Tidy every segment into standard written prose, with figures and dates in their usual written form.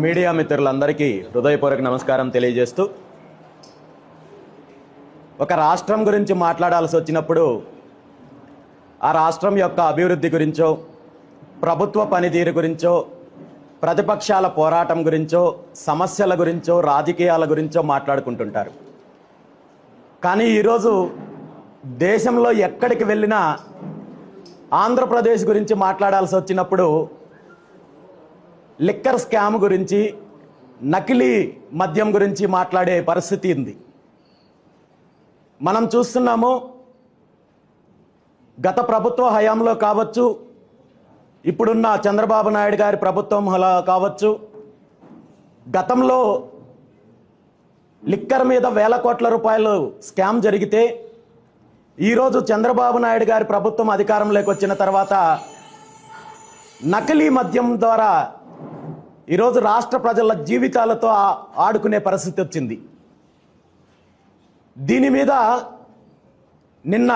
Media మిత్రులందరికీ హృదయపూర్వక నమస్కారం తెలియజేస్తూ, ఒక రాష్ట్రం గురించి మాట్లాడాల్సి వచ్చినప్పుడు ఆ రాష్ట్రం యొక్క అభివృద్ధి గురించో, ప్రభుత్వ పనితీరు గురించో, ప్రతిపక్షాల పోరాటం గురించో, సమస్యల గురించో, రాజకీయాల గురించో మాట్లాడుకుంటుంటారు. కానీ ఈరోజు దేశంలో ఎక్కడికి వెళ్ళినా ఆంధ్రప్రదేశ్ గురించి మాట్లాడాల్సి వచ్చినప్పుడు లిక్కర్ స్కామ్ గురించి, నకిలీ మద్యం గురించి మాట్లాడే పరిస్థితి ఉంది. మనం చూస్తున్నాము, గత ప్రభుత్వ హయాంలో కావచ్చు, ఇప్పుడున్న చంద్రబాబు నాయుడు గారి ప్రభుత్వంలో కావచ్చు, గతంలో లిక్కర్ మీద వేల కోట్ల రూపాయలు స్కామ్ జరిగితే ఈరోజు చంద్రబాబు నాయుడు గారి ప్రభుత్వం అధికారంలోకి వచ్చిన తర్వాత నకిలీ మద్యం ద్వారా ఈరోజు రాష్ట్ర ప్రజల జీవితాలతో ఆడుకునే పరిస్థితి వచ్చింది. దీని మీద నిన్న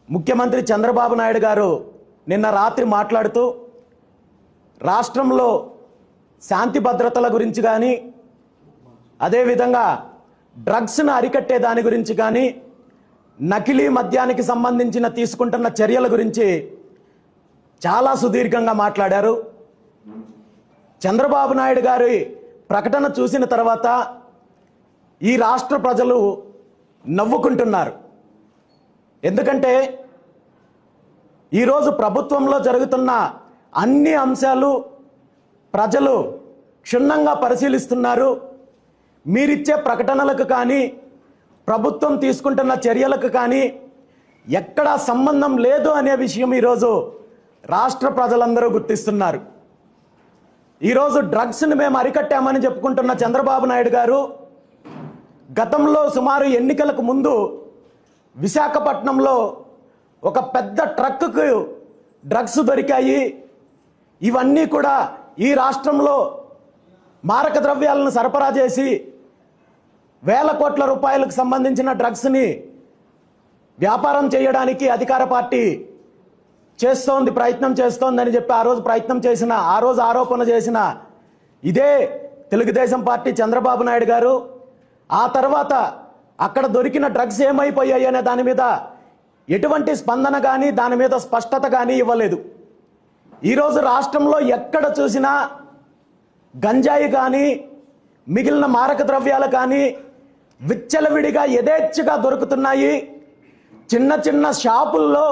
ముఖ్యమంత్రి చంద్రబాబు నాయుడు గారు నిన్న రాత్రి మాట్లాడుతూ రాష్ట్రంలో శాంతి భద్రతల గురించి కానీ, అదేవిధంగా డ్రగ్స్ను అరికట్టే దాని గురించి కానీ, నకిలీ మద్యానికి సంబంధించిన తీసుకుంటున్న చర్యల గురించి చాలా సుదీర్ఘంగా మాట్లాడారు. చంద్రబాబు నాయుడు గారి ప్రకటన చూసిన తర్వాత ఈ రాష్ట్ర ప్రజలు నవ్వుకుంటున్నారు. ఎందుకంటే ఈరోజు ప్రభుత్వంలో జరుగుతున్న అన్ని అంశాలు ప్రజలు క్షుణ్ణంగా పరిశీలిస్తున్నారు. మీరిచ్చే ప్రకటనలకు కానీ, ప్రభుత్వం తీసుకుంటున్న చర్యలకు కానీ ఎక్కడా సంబంధం లేదు అనే విషయం ఈరోజు రాష్ట్ర ప్రజలందరూ గుర్తిస్తున్నారు. ఈరోజు డ్రగ్స్ని మేము అరికట్టామని చెప్పుకుంటున్న చంద్రబాబు నాయుడు గారు గతంలో సుమారు ఎన్నికలకు ముందు విశాఖపట్నంలో ఒక పెద్ద ట్రక్కుకు డ్రగ్స్ దొరికాయి, ఇవన్నీ కూడా ఈ రాష్ట్రంలో మారక ద్రవ్యాలను సరఫరా చేసి వేల కోట్ల రూపాయలకు సంబంధించిన డ్రగ్స్ని వ్యాపారం చేయడానికి అధికార పార్టీ ప్రయత్నం చేస్తోందని చెప్పి ఆ రోజు ఆరోపణ చేసిన ఇదే తెలుగుదేశం పార్టీ చంద్రబాబు నాయుడు గారు ఆ తర్వాత అక్కడ దొరికిన డ్రగ్స్ ఏమైపోయాయి అనే దాని మీద ఎటువంటి స్పందన కానీ, దాని మీద స్పష్టత కానీ ఇవ్వలేదు. ఈరోజు రాష్ట్రంలో ఎక్కడ చూసినా గంజాయి కానీ, మిగిలిన మారక ద్రవ్యాలు కానీ విచ్చలవిడిగా యథేచ్ఛగా దొరుకుతున్నాయి. చిన్న చిన్న షాపుల్లో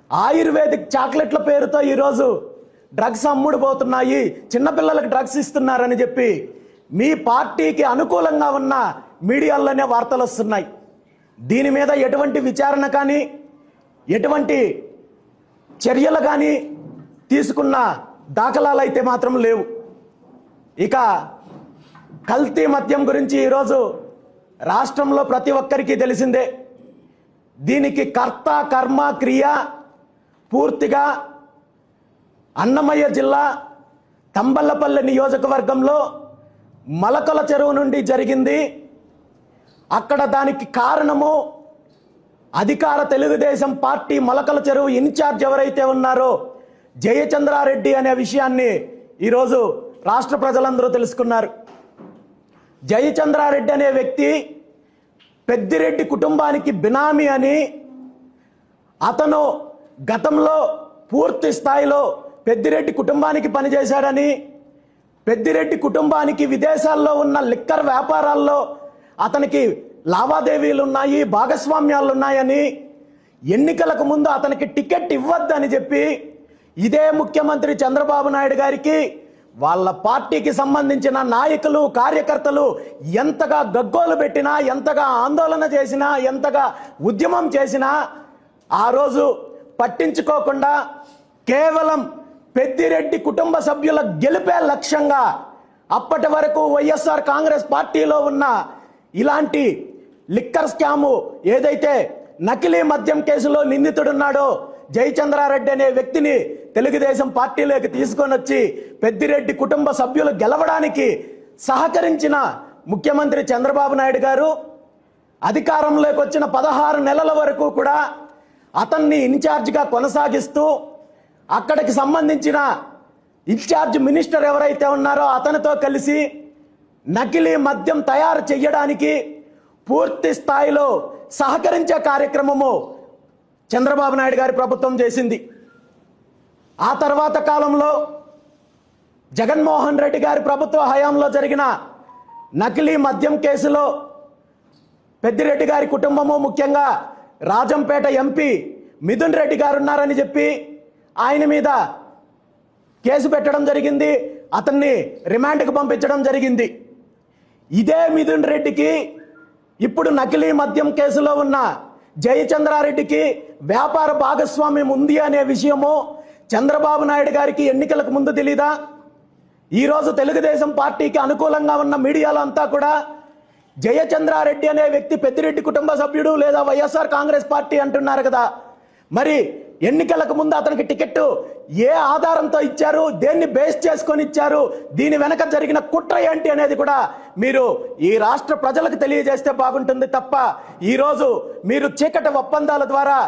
ఆయుర్వేదిక్ చాక్లెట్ల పేరుతో ఈరోజు డ్రగ్స్ అమ్ముడుపోతున్నాయి, చిన్నపిల్లలకు డ్రగ్స్ ఇస్తున్నారని చెప్పి మీ పార్టీకి అనుకూలంగా ఉన్న మీడియాల్లోనే వార్తలు వస్తున్నాయి. దీని మీద ఎటువంటి విచారణ కానీ, ఎటువంటి చర్యలు కానీ తీసుకున్న దాఖలాలు అయితే మాత్రం లేవు. ఇక కల్తీ మద్యం గురించి ఈరోజు రాష్ట్రంలో ప్రతి ఒక్కరికి తెలిసిందే. దీనికి కర్త, కర్మ, క్రియ పూర్తిగా అన్నమయ్య జిల్లా తంబళ్లపల్లి నియోజకవర్గంలో మలకల చెరువు నుండి జరిగింది. అక్కడ దానికి కారణము అధికార తెలుగుదేశం పార్టీ మలకల చెరువు ఇన్ఛార్జ్ ఎవరైతే ఉన్నారో జయచంద్రారెడ్డి అనే విషయాన్ని ఈరోజు రాష్ట్ర ప్రజలందరూ తెలుసుకున్నారు. జయచంద్రారెడ్డి అనే వ్యక్తి పెద్దిరెడ్డి కుటుంబానికి బినామీ అని, అతను గతంలో పూర్తి స్థాయిలో పెద్దిరెడ్డి కుటుంబానికి పనిచేశాడని, పెద్దిరెడ్డి కుటుంబానికి విదేశాల్లో ఉన్న లిక్కర్ వ్యాపారాల్లో అతనికి లావాదేవీలు ఉన్నాయి, భాగస్వామ్యాలు ఉన్నాయని, ఎన్నికలకు ముందు అతనికి టికెట్ ఇవ్వద్దని చెప్పి ఇదే ముఖ్యమంత్రి చంద్రబాబు నాయుడు గారికి వాళ్ళ పార్టీకి సంబంధించిన నాయకులు, కార్యకర్తలు ఎంతగా గగ్గోలు పెట్టినా, ఎంతగా ఆందోళన చేసినా, ఎంతగా ఉద్యమం చేసినా ఆ రోజు పట్టించుకోకుండా కేవలం పెద్దిరెడ్డి కుటుంబ సభ్యుల గెలిపే లక్ష్యంగా అప్పటి వరకు వైఎస్ఆర్ కాంగ్రెస్ పార్టీలో ఉన్న ఇలాంటి లిక్కర్ స్కాము ఏదైతే నకిలీ మద్యం కేసులో నిందితుడున్నాడో జయచంద్రారెడ్డి అనే వ్యక్తిని తెలుగుదేశం పార్టీలోకి తీసుకొని వచ్చి పెద్దిరెడ్డి కుటుంబ సభ్యులు గెలవడానికి సహకరించిన ముఖ్యమంత్రి చంద్రబాబు నాయుడు గారు అధికారంలోకి వచ్చిన 16 నెలల వరకు కూడా అతన్ని ఇన్ఛార్జిగా కొనసాగిస్తూ అక్కడికి సంబంధించిన ఇన్ఛార్జ్ మినిస్టర్ ఎవరైతే ఉన్నారో అతనితో కలిసి నకిలీ మద్యం తయారు చేయడానికి పూర్తి స్థాయిలో సహకరించే కార్యక్రమము చంద్రబాబు నాయుడు గారి ప్రభుత్వం చేసింది. ఆ తర్వాత కాలంలో జగన్మోహన్ రెడ్డి గారి ప్రభుత్వ హయాంలో జరిగిన నకిలీ మద్యం కేసులో పెద్దిరెడ్డి గారి కుటుంబము, ముఖ్యంగా రాజంపేట ఎంపీ మిథున్ రెడ్డి గారు ఉన్నారని చెప్పి ఆయన మీద కేసు పెట్టడం జరిగింది. అతన్ని రిమాండ్కి పంపించడం జరిగింది. ఇదే మిథున్ రెడ్డికి ఇప్పుడు నకిలీ మద్యం కేసులో ఉన్న జయచంద్రారెడ్డికి వ్యాపార భాగస్వామ్యం ఉంది అనే విషయము చంద్రబాబు నాయుడు గారికి ఎన్నికలకు ముందు తెలీదా? ఈరోజు తెలుగుదేశం పార్టీకి అనుకూలంగా ఉన్న మీడియాలో అంతా కూడా జయచంద్రారెడ్డి అనే వ్యక్తి పెద్దిరెడ్డి కుటుంబ సభ్యుడు లేదా వైఎస్ఆర్ కాంగ్రెస్ పార్టీ అంటున్నారు కదా. మరి ఎన్నికలకు ముందు అతనికి టికెట్ ఏ ఆధారంతో ఇచ్చారు, దేన్ని బేస్ చేసుకొని ఇచ్చారు, దీని వెనక జరిగిన కుట్ర ఏంటి అనేది కూడా మీరు ఈ రాష్ట్ర ప్రజలకు తెలియజేస్తే బాగుంటుంది తప్ప ఈరోజు మీరు చీకటి ఒప్పందాల ద్వారా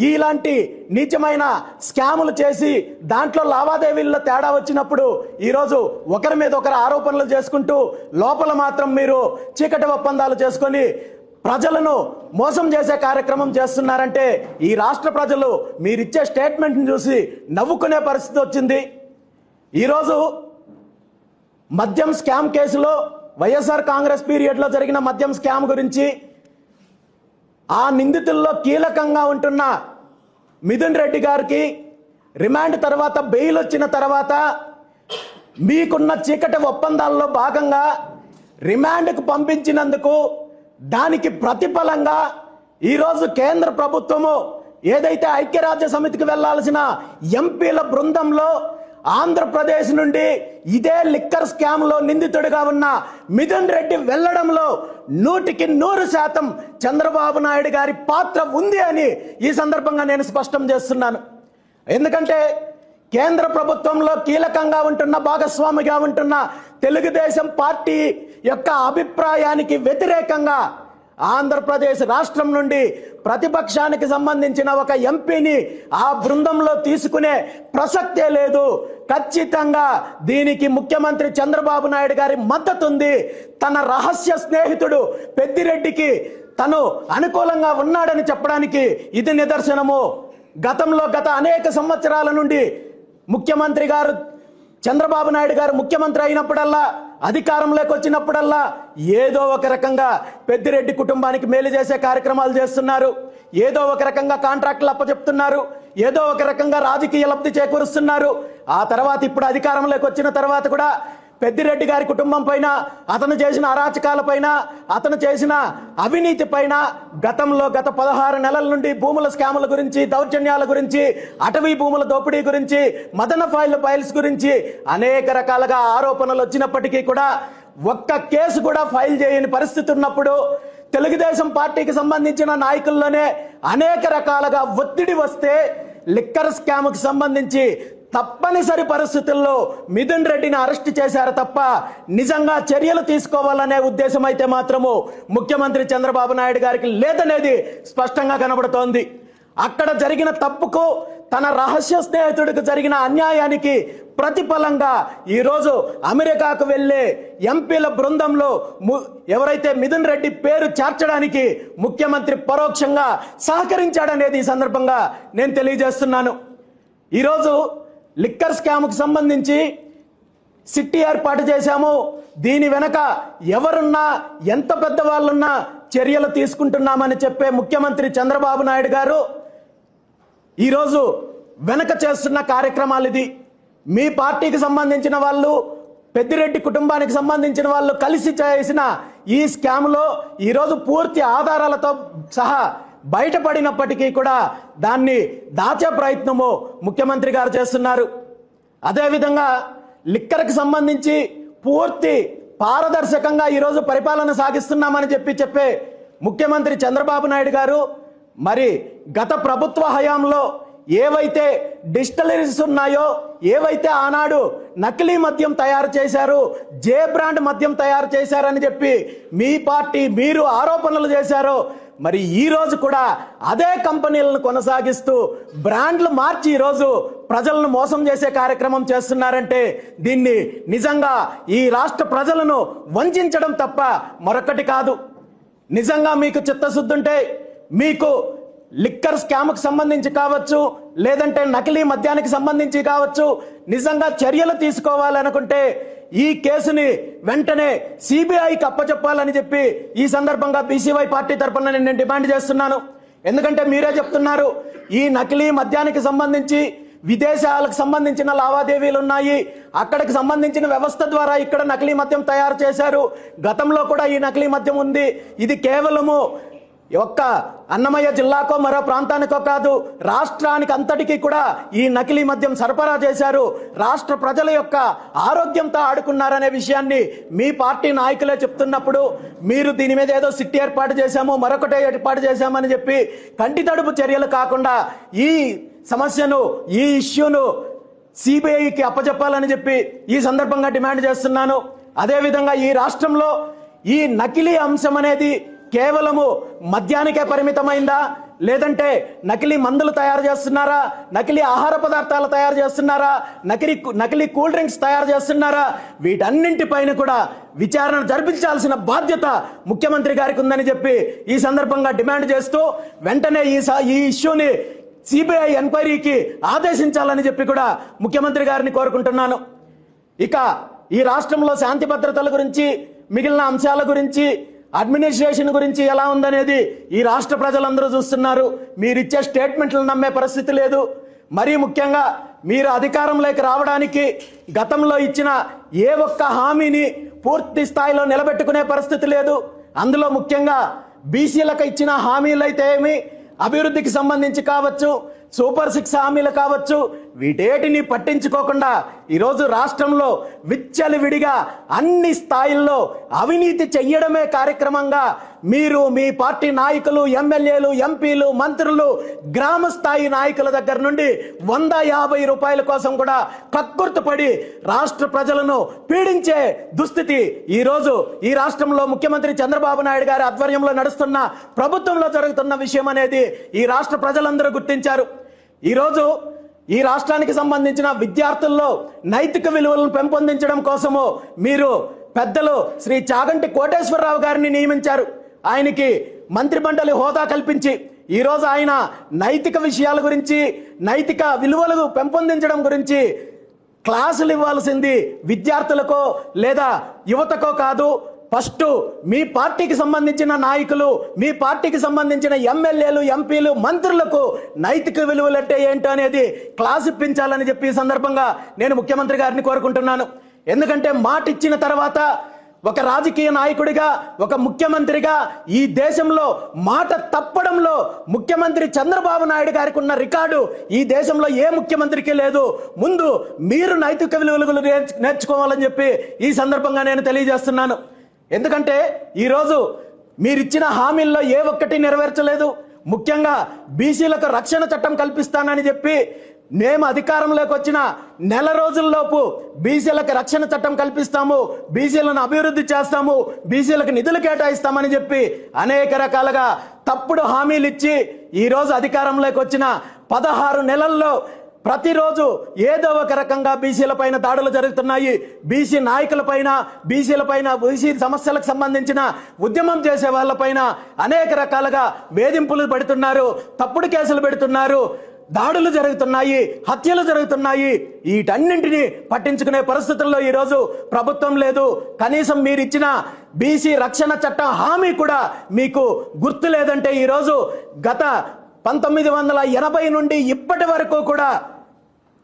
ఇలాంటి నీచమైన స్కాములు చేసి దాంట్లో లావాదేవీల్లో తేడా వచ్చినప్పుడు ఈరోజు ఒకరి మీద ఒకరు ఆరోపణలు చేసుకుంటూ లోపల మాత్రం మీరు చీకటి ఒప్పందాలు చేసుకొని ప్రజలను మోసం చేసే కార్యక్రమం చేస్తున్నారంటే ఈ రాష్ట్ర ప్రజలు మీరిచ్చే స్టేట్మెంట్ని చూసి నవ్వుకునే పరిస్థితి వచ్చింది. ఈరోజు మద్యం స్కామ్ కేసులో వైఎస్ఆర్ కాంగ్రెస్ పీరియడ్లో జరిగిన మద్యం స్కామ్ గురించి ఆ నిందితుల్లో కీలకంగా ఉంటున్న మిథున్ రెడ్డి గారికి రిమాండ్ తర్వాత బెయిల్ వచ్చిన తర్వాత మీకున్న చీకటి ఒప్పందాల్లో భాగంగా రిమాండ్కు పంపించినందుకు దానికి ప్రతిఫలంగా ఈరోజు కేంద్ర ప్రభుత్వము ఏదైతే ఐక్యరాజ్య సమితికి వెళ్లాల్సిన ఎంపీల బృందంలో ఆంధ్రప్రదేశ్ నుండి ఇదే లిక్కర్ స్కామ్ లో నిందితుడిగా ఉన్న మిథున్ రెడ్డి వెళ్లడంలో 100% చంద్రబాబు నాయుడు గారి పాత్ర ఉంది అని ఈ సందర్భంగా నేను స్పష్టం చేస్తున్నాను. ఎందుకంటే కేంద్ర ప్రభుత్వంలో కీలకంగా ఉంటున్న భాగస్వామిగా ఉంటున్న తెలుగుదేశం పార్టీ యొక్క అభిప్రాయానికి వ్యతిరేకంగా ఆంధ్రప్రదేశ్ రాష్ట్రం నుండి ప్రతిపక్షానికి సంబంధించిన ఒక ఎంపీని ఆ బృందంలో తీసుకునే ప్రసక్తే లేదు. ఖచ్చితంగా దీనికి ముఖ్యమంత్రి చంద్రబాబు నాయుడు గారి మద్దతు ఉంది. తన రహస్య స్నేహితుడు పెద్దిరెడ్డికి తను అనుకూలంగా ఉన్నాడని చెప్పడానికి ఇది నిదర్శనము. గత అనేక సంవత్సరాల నుండి ముఖ్యమంత్రి గారు చంద్రబాబు నాయుడు గారు ముఖ్యమంత్రి అయినప్పుడల్లా అధికారంలోకి వచ్చినప్పుడల్లా ఏదో ఒక రకంగా పెద్దిరెడ్డి కుటుంబానికి మేలు చేసే కార్యక్రమాలు చేస్తున్నారు, ఏదో ఒక రకంగా కాంట్రాక్టులు అప్పచెప్తున్నారు, ఏదో ఒక రకంగా రాజకీయ లబ్ధి చేకూరుస్తున్నారు. ఆ తర్వాత ఇప్పుడు అధికారంలోకి వచ్చిన తర్వాత కూడా పెద్దిరెడ్డి గారి కుటుంబం పైన, అతను చేసిన అరాచకాల పైన, అతను చేసిన అవినీతి పైన గత 16 నెలల నుండి భూముల స్కాముల గురించి, దౌర్జన్యాల గురించి, అటవీ భూముల దోపిడీ గురించి, మదన ఫైల్స్ గురించి అనేక రకాలుగా ఆరోపణలు వచ్చినప్పటికీ కూడా ఒక్క కేసు కూడా ఫైల్ చేయని పరిస్థితి ఉన్నప్పుడు తెలుగుదేశం పార్టీకి సంబంధించిన నాయకుల్లోనే అనేక రకాలుగా ఒత్తిడి వస్తే లిక్కర్ స్కామ్కి సంబంధించి తప్పనిసరి పరిస్థితుల్లో మిథున్ రెడ్డిని అరెస్ట్ చేశారు తప్ప నిజంగా చర్యలు తీసుకోవాలనే ఉద్దేశం అయితే మాత్రము ముఖ్యమంత్రి చంద్రబాబు నాయుడు గారికి లేదనేది స్పష్టంగా కనబడుతోంది. అక్కడ జరిగిన తప్పుకు, తన రహస్య స్నేహితుడికి జరిగిన అన్యాయానికి ప్రతిఫలంగా ఈరోజు అమెరికాకు వెళ్లే ఎంపీల బృందంలో ఎవరైతే మిథున్ రెడ్డి పేరు చేర్చడానికి ముఖ్యమంత్రి పరోక్షంగా సహకరించాడనేది ఈ సందర్భంగా నేను తెలియజేస్తున్నాను. ఈరోజు లిక్కర్ స్కామ్కి సంబంధించి సిట్టి ఏర్పాటు చేశాము, దీని వెనక ఎవరున్నా, ఎంత పెద్ద వాళ్ళున్నా చర్యలు తీసుకుంటున్నామని చెప్పే ముఖ్యమంత్రి చంద్రబాబు నాయుడు గారు ఈరోజు వెనక చేస్తున్న కార్యక్రమాలు ఇది. మీ పార్టీకి సంబంధించిన వాళ్ళు, పెద్దిరెడ్డి కుటుంబానికి సంబంధించిన వాళ్ళు కలిసి చేసిన ఈ స్కామ్లో ఈరోజు పూర్తి ఆధారాలతో సహా బయటపడినప్పటికీ కూడా దాన్ని దాచే ప్రయత్నము ముఖ్యమంత్రి గారు చేస్తున్నారు. అదేవిధంగా లిక్కర్కి సంబంధించి పూర్తి పారదర్శకంగా ఈరోజు పరిపాలన సాగిస్తున్నామని చెప్పే ముఖ్యమంత్రి చంద్రబాబు నాయుడు గారు మరి గత ప్రభుత్వ హయాంలో ఏవైతే డిస్టిలరీస్ ఉన్నాయో, ఏవైతే ఆనాడు నకిలీ మద్యం తయారు చేశారు, జే బ్రాండ్ మద్యం తయారు చేశారని చెప్పి మీ పార్టీ మీరు ఆరోపణలు చేశారో, మరి ఈ రోజు కూడా అదే కంపెనీలను కొనసాగిస్తూ బ్రాండ్లు మార్చి ఈరోజు ప్రజలను మోసం చేసే కార్యక్రమం చేస్తున్నారంటే దీన్ని నిజంగా ఈ రాష్ట్ర ప్రజలను వంచడం తప్ప మరొకటి కాదు. నిజంగా మీకు చిత్తశుద్ధి ఉంటే మీకు లిక్కర్ స్కామ్కి సంబంధించి కావచ్చు, లేదంటే నకిలీ మద్యానికి సంబంధించి కావచ్చు, నిజంగా చర్యలు తీసుకోవాలనుకుంటే ఈ కేసుని వెంటనే సిబిఐకి అప్పచెప్పాలని చెప్పి ఈ సందర్భంగా బీసీవై పార్టీ తరఫున నేను డిమాండ్ చేస్తున్నాను. ఎందుకంటే మీరే చెప్తున్నారు ఈ నకిలీ మద్యానికి సంబంధించి విదేశాలకు సంబంధించిన లావాదేవీలు ఉన్నాయి, అక్కడికి సంబంధించిన వ్యవస్థ ద్వారా ఇక్కడ నకిలీ మద్యం తయారు చేశారు, గతంలో కూడా ఈ నకిలీ మద్యం ఉంది, ఇది కేవలము ఒక్క అన్నమయ్య జిల్లాకో మరో ప్రాంతానికో కాదు, రాష్ట్రానికి అంతటికీ కూడా ఈ నకిలీ మద్యం సరఫరా చేశారు, రాష్ట్ర ప్రజల యొక్క ఆరోగ్యంతో ఆడుకున్నారనే విషయాన్ని మీ పార్టీ నాయకులే చెప్తున్నప్పుడు మీరు దీని మీద ఏదో సిట్ ఏర్పాటు చేశాము, మరొకటే ఏర్పాటు చేశామని చెప్పి కంటి తడుపు చర్యలు కాకుండా ఈ సమస్యను, ఈ ఇష్యూను సిబిఐకి అప్పచెప్పాలని చెప్పి ఈ సందర్భంగా డిమాండ్ చేస్తున్నాను. అదేవిధంగా ఈ రాష్ట్రంలో ఈ నకిలీ అంశం అనేది కేవలము మద్యానికే పరిమితమైందా, లేదంటే నకిలీ మందులు తయారు చేస్తున్నారా, నకిలీ ఆహార పదార్థాలు తయారు చేస్తున్నారా, నకిలీ కూల్ డ్రింక్స్ తయారు చేస్తున్నారా, వీటన్నింటిపైన కూడా విచారణ జరిపించాల్సిన బాధ్యత ముఖ్యమంత్రి గారికి ఉందని చెప్పి ఈ సందర్భంగా డిమాండ్ చేస్తూ వెంటనే ఈ ఇష్యూని సిబిఐ ఎంక్వైరీకి ఆదేశించాలని చెప్పి కూడా ముఖ్యమంత్రి గారిని కోరుకుంటున్నాను. ఇక ఈ రాష్ట్రంలో శాంతి భద్రతల గురించి, మిగిలిన అంశాల గురించి, అడ్మినిస్ట్రేషన్ గురించి ఎలా ఉందనేది ఈ రాష్ట్ర ప్రజలందరూ చూస్తున్నారు. మీరిచ్చే స్టేట్మెంట్లు నమ్మే పరిస్థితి లేదు. మరీ ముఖ్యంగా మీరు అధికారంలోకి రావడానికి గతంలో ఇచ్చిన ఏ ఒక్క హామీని పూర్తి స్థాయిలో నిలబెట్టుకునే పరిస్థితి లేదు. అందులో ముఖ్యంగా బీసీలకు ఇచ్చిన హామీలైతే ఏమి, అభివృద్ధికి సంబంధించి కావచ్చు, సూపర్ 6 హామీలు కావచ్చు, వీటేటిని పట్టించుకోకుండా ఈరోజు రాష్ట్రంలో విచ్చలవిడిగా అన్ని స్థాయిల్లో అవినీతి చెయ్యడమే కార్యక్రమంగా మీరు, మీ పార్టీ నాయకులు, ఎమ్మెల్యేలు, ఎంపీలు, మంత్రులు, గ్రామ స్థాయి నాయకుల దగ్గర నుండి 150 రూపాయల కోసం కూడా కక్కుర్తుపడి రాష్ట్ర ప్రజలను పీడించే దుస్థితి ఈరోజు ఈ రాష్ట్రంలో ముఖ్యమంత్రి చంద్రబాబు నాయుడు గారి ఆధ్వర్యంలో నడుస్తున్న ప్రభుత్వంలో జరుగుతున్న విషయం అనేది ఈ రాష్ట్ర ప్రజలందరూ గుర్తించారు. ఈరోజు ఈ రాష్ట్రానికి సంబంధించిన విద్యార్థుల్లో నైతిక విలువలను పెంపొందించడం కోసము మీరు పెద్దలు శ్రీ చాగంటి కోటేశ్వరరావు గారిని నియమించారు. ఆయనకి మంత్రి మండలి హోదా కల్పించి ఈరోజు ఆయన నైతిక విషయాల గురించి, నైతిక విలువలు పెంపొందించడం గురించి క్లాసులు ఇవ్వాల్సింది విద్యార్థులకో లేదా యువతకో కాదు. ఫస్ట్ మీ పార్టీకి సంబంధించిన నాయకులు, మీ పార్టీకి సంబంధించిన ఎమ్మెల్యేలు, ఎంపీలు, మంత్రులకు నైతిక విలువలు అంటే ఏంటో అనేది క్లాస్ ఇప్పించాలని చెప్పి ఈ సందర్భంగా నేను ముఖ్యమంత్రి గారిని కోరుకుంటున్నాను. ఎందుకంటే మాట ఇచ్చిన తర్వాత ఒక రాజకీయ నాయకుడిగా, ఒక ముఖ్యమంత్రిగా ఈ దేశంలో మాట తప్పడంలో ముఖ్యమంత్రి చంద్రబాబు నాయుడు గారికి ఉన్న రికార్డు ఈ దేశంలో ఏ ముఖ్యమంత్రికి లేదు. ముందు మీరు నైతిక విలువలు నేర్చుకోవాలని చెప్పి ఈ సందర్భంగా నేను తెలియజేస్తున్నాను. ఎందుకంటే ఈరోజు మీరిచ్చిన హామీల్లో ఏ ఒక్కటి నెరవేర్చలేదు. ముఖ్యంగా బీసీలకు రక్షణ చట్టం కల్పిస్తానని చెప్పి మేము అధికారంలోకి వచ్చిన నెల రోజుల్లోపు బీసీలకు రక్షణ చట్టం కల్పిస్తాము, బీసీలను అభివృద్ధి చేస్తాము, బీసీలకు నిధులు కేటాయిస్తామని చెప్పి అనేక రకాలుగా తప్పుడు హామీలు ఇచ్చి ఈరోజు అధికారంలోకి వచ్చిన 16 నెలల్లో ప్రతిరోజు ఏదో ఒక రకంగా బీసీల పైన దాడులు జరుగుతున్నాయి. బీసీ నాయకుల పైన, బీసీ సమస్యలకు సంబంధించిన ఉద్యమం చేసే వాళ్ళ పైన అనేక రకాలుగా వేధింపులు పెడుతున్నారు, తప్పుడు కేసులు పెడుతున్నారు, దాడులు జరుగుతున్నాయి, హత్యలు జరుగుతున్నాయి. వీటన్నింటినీ పట్టించుకునే పరిస్థితుల్లో ఈరోజు ప్రభుత్వం లేదు. కనీసం మీరు ఇచ్చిన బీసీ రక్షణ చట్టం హామీ కూడా మీకు గుర్తు లేదంటే ఈరోజు గత 1980 నుండి ఇప్పటి వరకు కూడా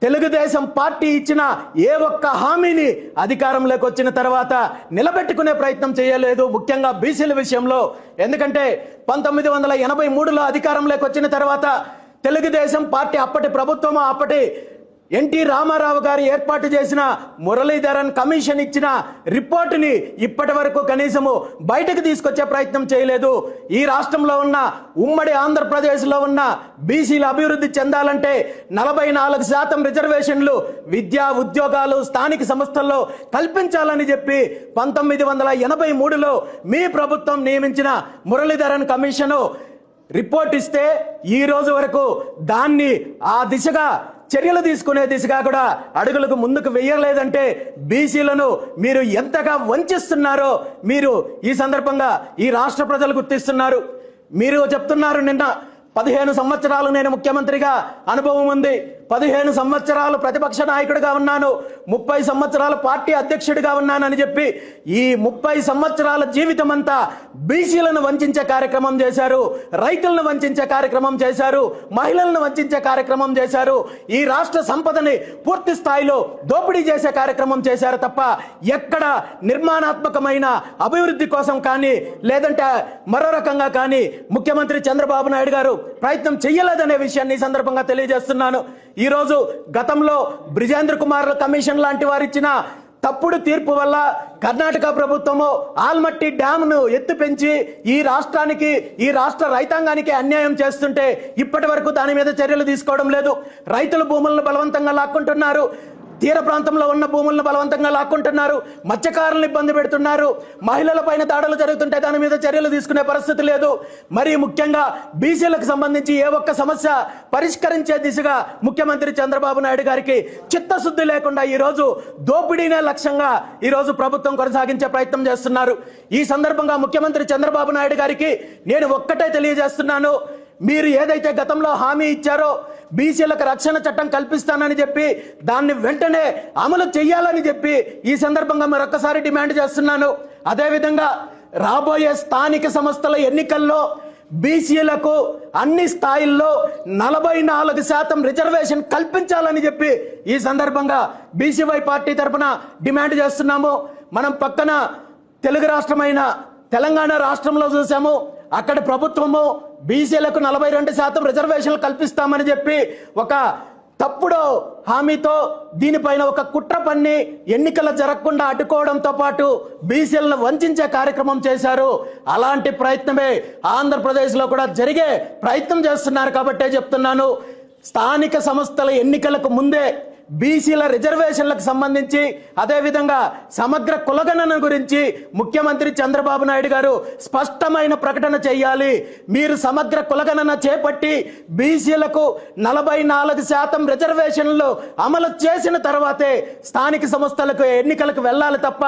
తెలుగుదేశం పార్టీ ఇచ్చిన ఏ ఒక్క హామీని అధికారంలోకి వచ్చిన తర్వాత నిలబెట్టుకునే ప్రయత్నం చేయలేదు, ముఖ్యంగా బీసీల విషయంలో. ఎందుకంటే 1983లో అధికారంలోకి వచ్చిన తర్వాత తెలుగుదేశం పార్టీ అప్పటి ప్రభుత్వం, అప్పటి ఎన్టీ రామారావు గారు ఏర్పాటు చేసిన మురళీధరన్ కమిషన్ ఇచ్చిన రిపోర్టుని ఇప్పటి వరకు కనీసము బయటకు తీసుకొచ్చే ప్రయత్నం చేయలేదు. ఈ రాష్ట్రంలో ఉన్న ఉమ్మడి ఆంధ్రప్రదేశ్లో ఉన్న బీసీల అభివృద్ధి చెందాలంటే 44% రిజర్వేషన్లు విద్యా, ఉద్యోగాలు, స్థానిక సంస్థల్లో కల్పించాలని చెప్పి 1983లో మీ ప్రభుత్వం నియమించిన మురళీధరన్ కమిషను రిపోర్ట్ ఇస్తే ఈ రోజు వరకు దాన్ని ఆ దిశగా చర్యలు తీసుకునే దిశగా కూడా అడుగులకు ముందుకు వెయ్యలేదంటే బీసీలను మీరు ఎంతగా వంచిస్తున్నారో మీరు ఈ సందర్భంగా ఈ రాష్ట్ర ప్రజలు గుర్తిస్తున్నారు. మీరు చెప్తున్నారు నిన్న 15 సంవత్సరాలు నేను ముఖ్యమంత్రిగా అనుభవం ఉంది, 15 సంవత్సరాలు ప్రతిపక్ష నాయకుడిగా ఉన్నాను, 30 సంవత్సరాల పార్టీ అధ్యక్షుడిగా ఉన్నానని చెప్పి ఈ 30 సంవత్సరాల జీవితం అంతా బీసీలను వంచే కార్యక్రమం చేశారు, రైతులను వంచే కార్యక్రమం చేశారు, మహిళలను వంచే కార్యక్రమం చేశారు, ఈ రాష్ట్ర సంపదని పూర్తి స్థాయిలో దోపిడీ చేసే కార్యక్రమం చేశారు తప్ప ఎక్కడ నిర్మాణాత్మకమైన అభివృద్ధి కోసం కానీ లేదంటే మరో రకంగా కానీ ముఖ్యమంత్రి చంద్రబాబు నాయుడు గారు ప్రయత్నం చేయలేదనే విషయాన్ని ఈ సందర్భంగా తెలియజేస్తున్నాను. ఈరోజు గతంలో బ్రిజేంద్ర కుమార్ కమిషన్ లాంటి వారు ఇచ్చిన తప్పుడు తీర్పు వల్ల కర్ణాటక ప్రభుత్వము ఆల్మట్టి డ్యామ్ను ఎత్తు పెంచి ఈ రాష్ట్రానికి ఈ రాష్ట్ర రైతాంగానికి అన్యాయం చేస్తుంటే ఇప్పటి వరకు దాని మీద చర్యలు తీసుకోవడం లేదు. రైతుల భూములను బలవంతంగా లాక్కుంటున్నారు, తీర ప్రాంతంలో ఉన్న భూములను బలవంతంగా లాక్కుంటున్నారు, మత్స్యకారులను ఇబ్బంది పెడుతున్నారు, మహిళల పైన దాడులు జరుగుతుంటే దాని మీద చర్యలు తీసుకునే పరిస్థితి లేదు. మరి ముఖ్యంగా బీసీలకు సంబంధించి ఏ ఒక్క సమస్య పరిష్కరించే దిశగా ముఖ్యమంత్రి చంద్రబాబు నాయుడు గారికి చిత్తశుద్ధి లేకుండా ఈరోజు దోపిడీనే లక్ష్యంగా ఈరోజు ప్రభుత్వం కొనసాగించే ప్రయత్నం చేస్తున్నారు. ఈ సందర్భంగా ముఖ్యమంత్రి చంద్రబాబు నాయుడు గారికి నేను ఒక్కటే తెలియజేస్తున్నాను, మీరు ఏదైతే గతంలో హామీ ఇచ్చారో బీసీలకు రక్షణ చట్టం కల్పిస్తానని చెప్పి దాన్ని వెంటనే అమలు చేయాలని చెప్పి ఈ సందర్భంగా మరొకసారి డిమాండ్ చేస్తున్నాను. అదేవిధంగా రాబోయే స్థానిక సంస్థల ఎన్నికల్లో బీసీలకు అన్ని స్థాయిల్లో 44% రిజర్వేషన్ కల్పించాలని చెప్పి ఈ సందర్భంగా బీసీవై పార్టీ తరఫున డిమాండ్ చేస్తున్నాము. మనం పక్కన తెలుగు రాష్ట్రమైన తెలంగాణ రాష్ట్రంలో చూసాము, అక్కడ ప్రభుత్వము బీసీలకు 42% రిజర్వేషన్లు కల్పిస్తామని చెప్పి ఒక తప్పుడు హామీతో దీనిపైన ఒక కుట్ర పన్ని ఎన్నికలు జరగకుండా అడ్డుకోవడంతో పాటు బీసీలను వంచే కార్యక్రమం చేశారు. అలాంటి ప్రయత్నమే ఆంధ్రప్రదేశ్లో కూడా జరిగే ప్రయత్నం చేస్తున్నారు. కాబట్టే చెప్తున్నాను, స్థానిక సంస్థల ఎన్నికలకు ముందే బీసీల రిజర్వేషన్లకు సంబంధించి అదేవిధంగా సమగ్ర కులగణన గురించి ముఖ్యమంత్రి చంద్రబాబు నాయుడు గారు స్పష్టమైన ప్రకటన చేయాలి. మీరు సమగ్ర కులగణన చేపట్టి బీసీలకు 44% రిజర్వేషన్లు అమలు చేసిన తర్వాతే స్థానిక సంస్థలకు ఎన్నికలకు వెళ్ళాలి తప్ప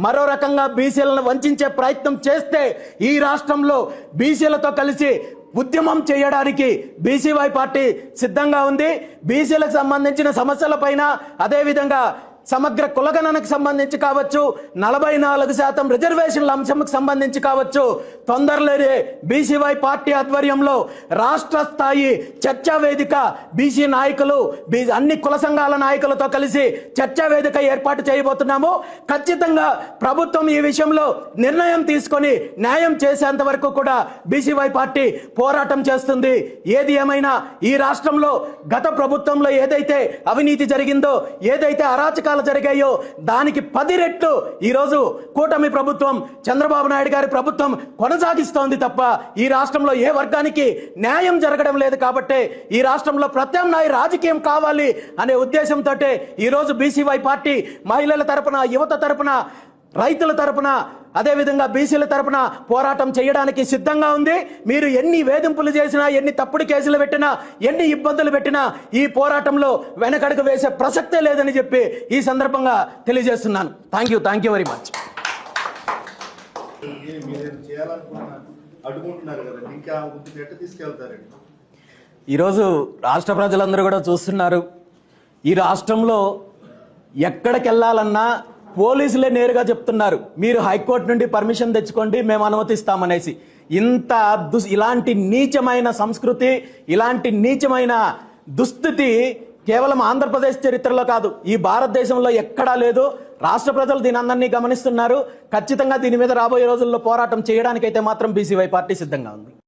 మరో రకంగా బీసీలను వంచే ప్రయత్నం చేస్తే ఈ రాష్ట్రంలో బీసీలతో కలిసి ఉద్యమం చేయడానికి బీసీవై పార్టీ సిద్ధంగా ఉంది. బీసీలకు సంబంధించిన సమస్యలపైన అదేవిధంగా సమగ్ర కులగణనకు సంబంధించి కావచ్చు, 44% రిజర్వేషన్ల అంశంకు సంబంధించి కావచ్చు, తొందరలోనే బీసీవై పార్టీ ఆధ్వర్యంలో రాష్ట్ర స్థాయి చర్చా వేదిక బీసీ నాయకులు అన్ని కుల సంఘాల నాయకులతో కలిసి చర్చా వేదిక ఏర్పాటు చేయబోతున్నాము. ఖచ్చితంగా ప్రభుత్వం ఈ విషయంలో నిర్ణయం తీసుకొని న్యాయం చేసేంత వరకు కూడా బీసీవై పార్టీ పోరాటం చేస్తుంది. ఏది ఏమైనా ఈ రాష్ట్రంలో గత ప్రభుత్వంలో ఏదైతే అవినీతి జరిగిందో, ఏదైతే అరాచకాలు జరిగాయో దానికి 10 రెట్లు ఈరోజు కూటమి ప్రభుత్వం చంద్రబాబు నాయుడు గారి ప్రభుత్వం కొనసాగిస్తోంది తప్ప ఈ రాష్ట్రంలో ఏ వర్గానికి న్యాయం జరగడం లేదు. కాబట్టి ఈ రాష్ట్రంలో ప్రత్యామ్నాయ రాజకీయం కావాలి అనే ఉద్దేశంతో ఈరోజు బీసీవై పార్టీ మహిళల తరపున, యువత తరపున, రైతుల తరపున అదేవిధంగా బీసీల తరపున పోరాటం చేయడానికి సిద్ధంగా ఉంది. మీరు ఎన్ని వేధింపులు చేసినా, ఎన్ని తప్పుడు కేసులు పెట్టినా, ఎన్ని ఇబ్బందులు పెట్టినా ఈ పోరాటంలో వెనకడుగు వేసే ప్రసక్తే లేదని చెప్పి ఈ సందర్భంగా తెలియజేస్తున్నాను. Thank you very much. ఈరోజు రాష్ట్ర ప్రజలందరూ కూడా చూస్తున్నారు, ఈ రాష్ట్రంలో ఎక్కడికి వెళ్ళాలన్నా పోలీసులే నేరుగా చెప్తున్నారు, మీరు హైకోర్టు నుండి పర్మిషన్ తెచ్చుకోండి, మేము అనుమతిస్తామనేసి. ఇలాంటి నీచమైన సంస్కృతి, ఇలాంటి నీచమైన దుస్థితి కేవలం ఆంధ్రప్రదేశ్ చరిత్రలో కాదు, ఈ భారతదేశంలో ఎక్కడా లేదు. రాష్ట్ర ప్రజలు దీని అందరినీ గమనిస్తున్నారు. ఖచ్చితంగా దీని మీద రాబోయే రోజుల్లో పోరాటం చేయడానికైతే మాత్రం బీసీవై పార్టీ సిద్ధంగా ఉంది.